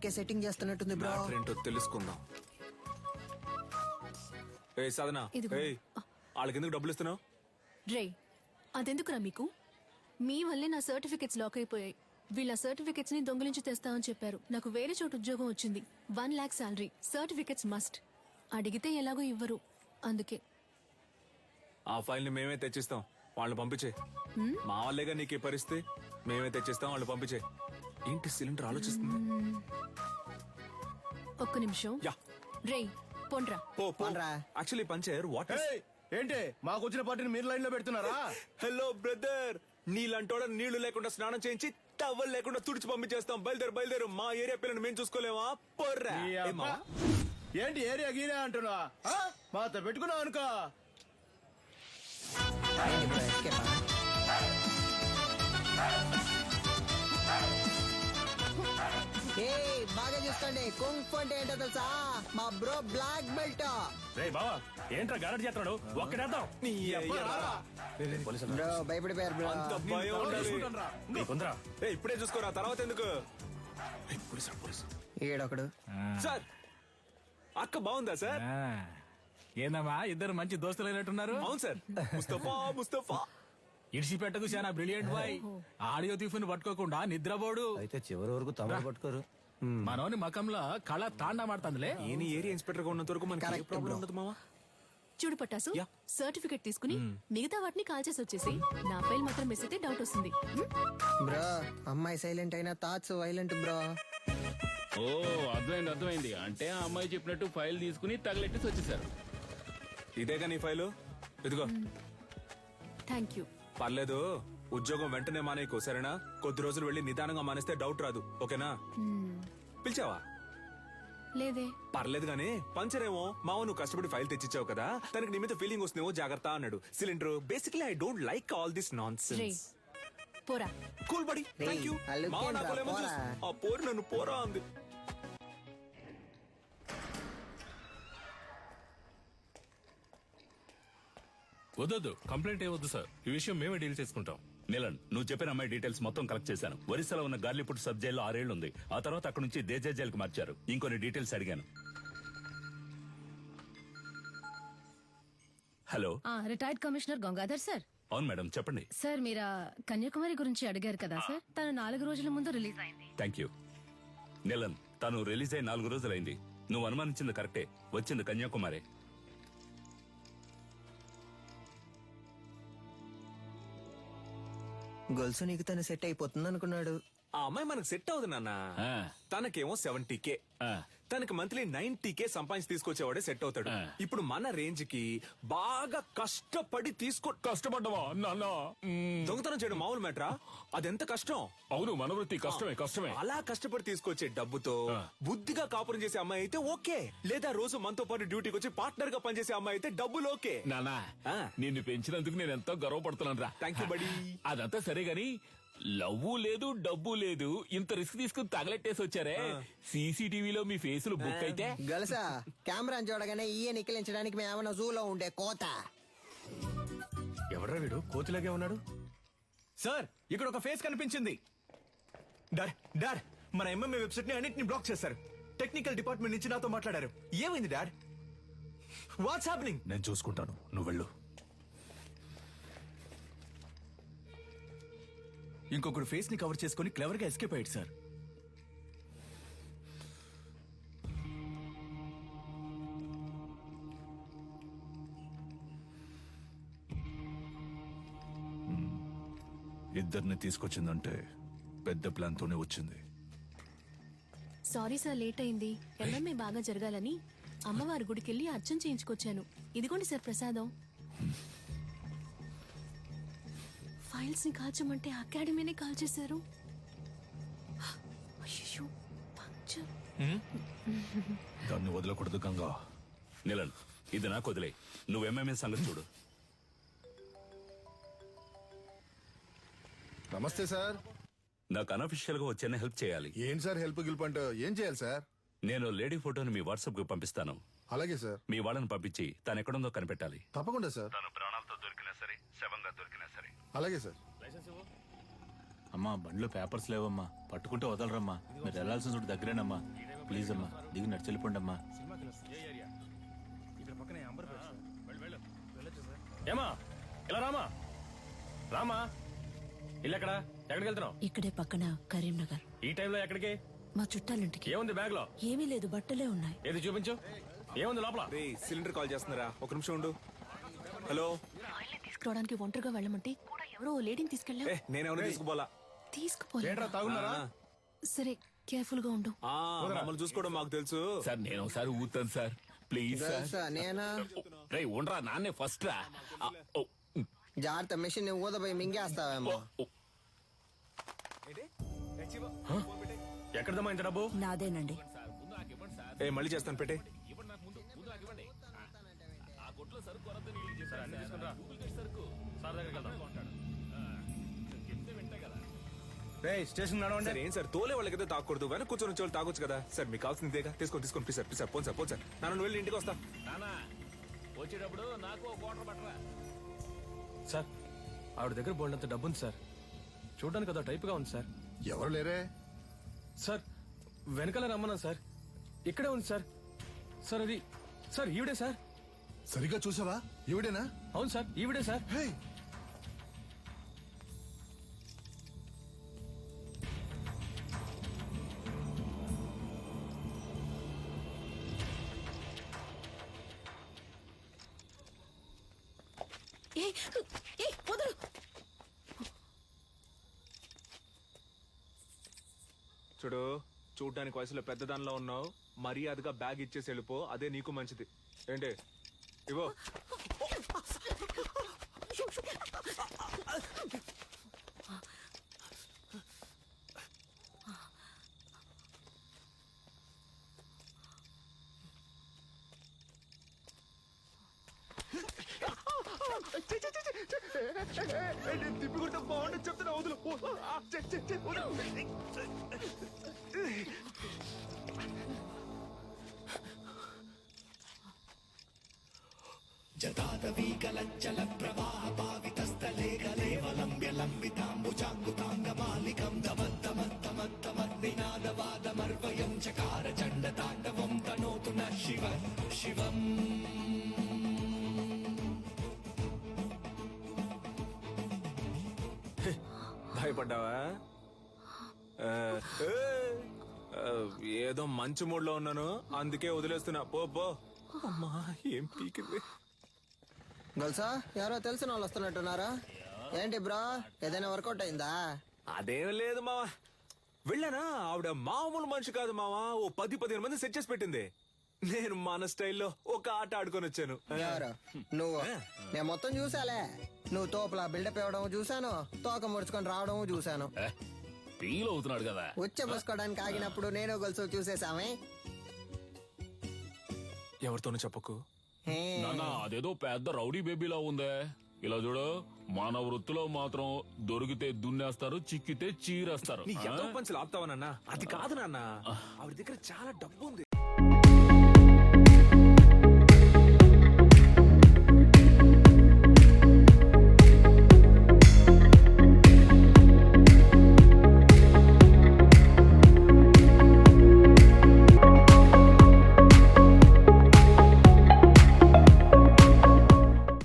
కే setting చేస్తున్నట్టుంది bro. Matter ఏంటో తెలుసుకుందాం. ఏ సాధన, ఇదిగో. ఏయ్ వాళ్ళకి ఎందుకు డబ్బులు ఇస్తున్నావు? రే అదెందుకురా మీకు? మీ వల్లే నా సర్టిఫికెట్స్ లాక్ అయిపోయాయి. వీళ్ళ సర్టిఫికెట్స్ ని దొంగిలించి తెస్తామని చెప్పారు. నాకు వేరే చోటు ఉద్యోగం వచ్చింది. 1 lakh శాలరీ. Certificates must. అడిగితే ఎలాగో ఇవ్వరు. అందుకే ఆ ఫైల్ ని మేమే తెచ్చిస్తాం, వాళ్ళని పంపించే. మా వాళ్ళేగా నీకు ఈ పరిస్థితి. మేమే తెచ్చిస్తాం, వాళ్ళు పంపించే. ఏంటి సిలిండర్ ఆలోచిస్తుంది? ఒక్క నిమిషం. యా రే పొండ్రా. పోన్రా. యాక్చువల్లీ పంచర్ వాట్ ఏంటి మాకు వచ్చిన పార్టీని మీరు లైన్ లో పెడుతున్నారా? హలో బ్రదర్, నీళ్ళంటోడ నీళ్లు లేకుండా స్నానం చేయించి టవల్ లేకుండా తుడిచి పంపించేస్తాం. బయలుదేరు. మా ఏరియా పిల్లని మేము చూసుకోలేమా? పొర్రా. ఈ అబ్బా. ఏమ్మా? ఏంటి ఏరియా గీరియా అంటున్నా? మాతో పెట్టుకున్నావు అనుకో. ఏంటి బ్రో, escape ఆ? ఏయ్, బాగా చూసుకోండి. కుంగ్ అంటే ఏంటో తెలుసా? మా బ్రో బ్లాక్ బెల్ట్. రే బావా, ఏంట్రా గారడి చేస్తున్నాడు? ఒక్కడేద్దాం. నీ అయ్యా. బ్రో భయపడిపోయారు బ్రో. అంత భయం ఉండాలి. నీకుందరా? ఏయ్, ఇప్పుడే చూసుకోరా, తర్వాత ఎందుకు? ఏయ్, పోలీసు. ఈడొకడు. సార్, అక్క బాగుందా సార్? ఏందమ్మా ఇద్దరు మంచి దోస్తులు అయినట్టున్నారు. అవును సార్. ముస్తఫా ఇడిచిపెట్టకు చాలా బ్రిలియంట్ బాయ్. ఆడియో తీఫుని పట్టుకోకుండా నిద్రపోడు. అయితే చివరి వరకు తమరు పట్టుకోరు. మనోని మకంలో కళ తాండా మాడుతుందిలే. ఏని ఏరియా ఇన్స్పెక్టర్ గా ఉన్నంత వరకు మనకి ఏ Correct, ప్రాబ్లం bro. ఉండదు మావా. చూడు పట్టాసు, యా. సర్టిఫికెట్ తీసుకుని మిగతా వాటిని కాల్ చేసి వచ్చేసి నా ఫైల్ మాత్రం మిస్ అయితే డౌట్ వస్తుంది. బ్రో అమ్మాయి సైలెంట్ అయినా థాట్స్ వైలెంట్ బ్రో. ఓ అర్థమైంది. అంటే ఆ అమ్మాయి చెప్పినట్టు ఫైల్ తీసుకుని తగలెట్టేసి వచ్చేసారు. ఇదేగా నీ ఫైలు, ఇదిగో. Thank you. పర్లేదు, ఉద్యోగం వెంటనే మానేయకు, సరేనా? కొద్ది రోజులు వెళ్ళి నిదానంగా మానేస్తే డౌట్ రాదు, ఓకేనా? పిలిచావా? లేదే. పర్లేదు గానీ పంచర్ ఏమో మావ, నువ్వు కష్టపడి ఫైల్ తెచ్చిచ్చావు కదా, తనకి నీ మీద ఫీలింగ్ వస్తుందేమో, జాగ్రత్త అన్నాడు. Cylinder basically I don't like all this non ray sense. పోరా. కూల్ బడి, రేయ్, థ్యాంక్ యూ. ఆ look మావ ఏంట్రా, నాకు లెమన్ పోరా. జ్యూస్. ఆ పోరు నన్ను పోరా అంది. వద్దొద్దు, కంప్లైంట్ ఏవద్దు సార్. ఈ విషయం మేమే డీల్ చేసుకుంటాం. నీలన్, నువ్వు చెప్పిన అమ్మాయి డీటెయిల్స్ మొత్తం కలెక్ట్ చేశాను. ఒరిస్సాలో ఉన్న గార్లీపుట్ సబ్ జైల్లో 6 ఏళ్లు ఉంది. ఆ తర్వాత అక్కడ నుంచి దేజా జైలుకి మార్చారు. ఇంకొన్ని డీటెయిల్స్ అడిగాను. Hello, retired commissioner Gangadhar sir. అవును మేడం, చెప్పండి. సార్ మీరు కన్యాకుమారి గురించి అడిగారు కదా సార్, తను 4 రోజుల ముందు రిలీజ్ అయింది. Thank you. నీలన్, తను రిలీజ్ అయి 4 రోజులైంది. నువ్వు అనుమానించింది కరెక్టే, వచ్చింది కన్యాకుమారి. గొలుసు నీకు తను సెట్ అయిపోతుంది అనుకున్నాడు. ఆ అమ్మాయి మనకు సెట్ అవుతుంది నాన్న. ఆ. తనకేమో 70K, ఆ. తనకి మంత్లీ 90K సంపాదించి తీసుకొచ్చేవాడే సెట్ అవుతాడు. ఆ. ఇప్పుడు మన రేంజ్ కి బాగా కష్టపడి కష్టపడ్డవా నాన్న? దొంగతనం చేయడం మామూలు మ్యాటరా? అదెంత కష్టం. అవును, మనవృత్తి కష్టమే. అలా కష్టపడి తీసుకొచ్చే డబ్బుతో బుద్ధిగా కాపురం చేసే అమ్మాయి అయితే ఓకే, లేదా రోజు మనతో పాటు డ్యూటీకి వచ్చి పార్ట్నర్ గా పనిచేసే అమ్మాయి అయితే డబ్బులు ఓకే. నానా, ఆ. నిన్ను పెంచినందుకు నేను ఎంతో గర్వపడుతున్నాను రా. Thank you, buddy. అదంతా సరే గాని లవ్వు లేదు, డబ్బు లేదు, ఇంత రిస్క్ తీసుకుని తగలెట్టేసి వచ్చారే. సీసీటీవీలో మీ ఫేసులు బుక్ అయితే గొలుసా కెమెరాని చూడగానే ఈయ నిక్కిలించడానికి మేమన్నా జూలో ఉండే కోత. ఎవడ్రా వీడు కోతిలాగే ఉన్నాడు? సార్, ఇక్కడ ఒక ఫేస్ కనిపించింది. డాడ్, మన ఎంఎంఏ వెబ్సైట్ ని అన్నిటిని బ్లాక్ చేశారు. టెక్నికల్ డిపార్ట్మెంట్ నుంచి నాతో మాట్లాడారు. ఏమైంది డాడ్? What's happening? నేను చూసుకుంటాను, నువ్వు వెళ్ళు. ఇంకొకరు ఫేస్ ని కవర్ చేసుకుని క్లవర్ గా ఎస్కేప్ అయ్యాడు సార్. ఇద్దరిని తీసుకొచ్చిందంటే పెద్ద ప్లాన్ తోనే వచ్చింది. సారీ సార్, లేట్ అయింది. ఎల్ఎంఏ బాగా జరగాలని అమ్మవారి గుడికెళ్ళి అర్చన చేయించుకొచ్చాను. ఇదిగోండి సార్ ప్రసాదం. ఫైల్స్ ని కాల్చమంటే అకాడమీనే కాల్ చేశారు. అయ్యో, పంచర్. దాన్ని వదలకూడదు గంగా. నీలన్, ఇది నాకు వదిలే. నువ్వు ఎంఎంఏ సంగతి చూడు. నమస్తే సార్. నాకు అనఫిషియల్ గా వచ్చేనే హెల్ప్ చేయాలి. ఏం సార్ హెల్ప్ గిల్ప్ అంటే ఏం చేయాలి సార్? నేను లేడీ ఫోటోని మీ వాట్సాప్ కు పంపిస్తాను. అలాగే సార్. మీ వాళ్ళని పంపించి తను ఎక్కడుందో కనిపెట్టాలి. తప్పకుండా సార్. తను ప్రాణాలతో దొరికినా సరే, శవంగా దొరికినా సరే. అలాగే సార్. అమ్మా బండ్లో పేపర్స్ లేవమ్మా, పట్టుకుంటే వదలరమ్మా. మీరు వెళ్ళాల్సిన చోటు దగ్గరేనమ్మా. ప్లీజ్ అమ్మా దిగి నడిచి వెళ్ళిపోండి అమ్మా. ఏమా ఇలా రామా రామా, ఇల్లు ఎక్కడా, ఎక్కడికి వెళ్తున్నావు? ఇక్కడే పక్కన కరీంనగర్. ఈ టైంలో ఎక్కడికి? మా చుట్టాలింటికి. ఏముంది బ్యాగ్ లో? ఏమీ లేదు, బట్టలే ఉన్నాయి. ఏది చూపించు, ఏముంది లోపల? రే సిలిండర్ కాల్ చేస్తున్నారా, ఒక నిమిషం ఉండు. హలో. తీసుకురావడానికి ఒంటరిగా వెళ్ళమంటే కూడా ఎవరో లేడీని తీసుకెళ్ళా. నేనేమన్నా తీసుకుపోలా. తీసుకుపోలే. తాగున్నారా? సరే కేర్ఫుల్ గా ఉండు. మమ్మల్ని చూసుకోవడం మాకు తెలుసు. సార్ నేను ఒకసారి ఊతాను సార్, ప్లీజ్ సార్. తెలుసా నేనా? రే ఉండరా, నాన్నే ఫస్ట్ రా. జాగ్రత్త, మిషన్ ఊదపోయి మింగేస్తావేమో. ఎక్కడదమ్మా ఇంత డబ్బు? నాదేనండి. మళ్ళీ చేస్తాను, పెట్టే. స్టేషన్ నడవండి. సార్ ఏం సార్, తోలే వాళ్ళకైతే తాగకూడదు, వెనక కూర్చొని వచ్చే వాళ్ళు తాగొచ్చు కదా సార్. మీకు కావాల్సింది ఇదేగా, తీసుకోండి తీసుకోండి please sir, please sir. Phone sir, phone sir. నన్ను వెళ్ళి ఇంటికి వస్తా. నానా వచ్చేటప్పుడు నాకు ఒక వాటర్ పట్టరా. సార్ ఆవిడ దగ్గర బోల్డంత డబ్బు ఉంది సార్. చూడడానికి అదో టైప్ గా ఉంది సార్. ఎవరు లేరే? సార్ వెనకాల రమ్మన్నా సార్, ఇక్కడే ఉంది సార్. సార్ అది సార్ ఈవిడే సార్. సరిగ్గా చూసావా? ఈవిడేనా? అవును సార్ ఈవిడే సార్. హే, వదలు. చూడు, చూడ్డానికి వయసులో పెద్దదానిలో ఉన్నావు, మర్యాదగా బ్యాగ్ ఇచ్చేసి వెళ్ళిపో, అదే నీకు మంచిది. ఏంటి ఇవో. తిప్పికుంటే బాగుండదు చెప్తున్నా, వదులు. భయపడ్డావా? ఏదో మంచి మూడ్ లో ఉన్నాను, అందుకే వదిలేస్తున్నా. పో పో. అమ్మా ఏం పీకింది. గొలుసా, ఎవరో తెలిసిన వాళ్ళు వస్తున్నట్టున్నారా? ఏంటి బ్రో, ఏదైనా వర్కౌట్ అయిందా? అదేం లేదు మావా, వెళ్ళానా, ఆవిడ మామూలు మనిషి కాదు మావా. ఓ 10-15 మంది సెట్ చేసి పెట్టింది. నేను మన స్టైల్లో ఒక ఆట ఆడుకొని వచ్చాను. ఎవరు నువ్వు? నేను మొత్తం చూసాలే. నువ్వు తోపులా బిల్డప్ ఇవ్వడం చూసాను, తోక ముడుచుకొని రావడం చూసాను. ఫీల్ అవుతున్నాడు కదా. ఉచ్చ పోసుకోవడానికి ఆగినప్పుడు నేను గొలుసు చూసేసామే. ఎవరితోనూ చెప్పకు. నానా అదేదో పెద్ద రౌడీ బేబీలా ఉందే. ఇలా చూడు, మన వృత్తిలో మాత్రం దొరికితే దున్నేస్తారు, చిక్కితే చీరేస్తారు. నీ ఎంతో పంచులు ఆపుతావా నాన్న? అది కాదు నాన్న, ఆవిడ దగ్గర చాలా డబ్బు ఉంది.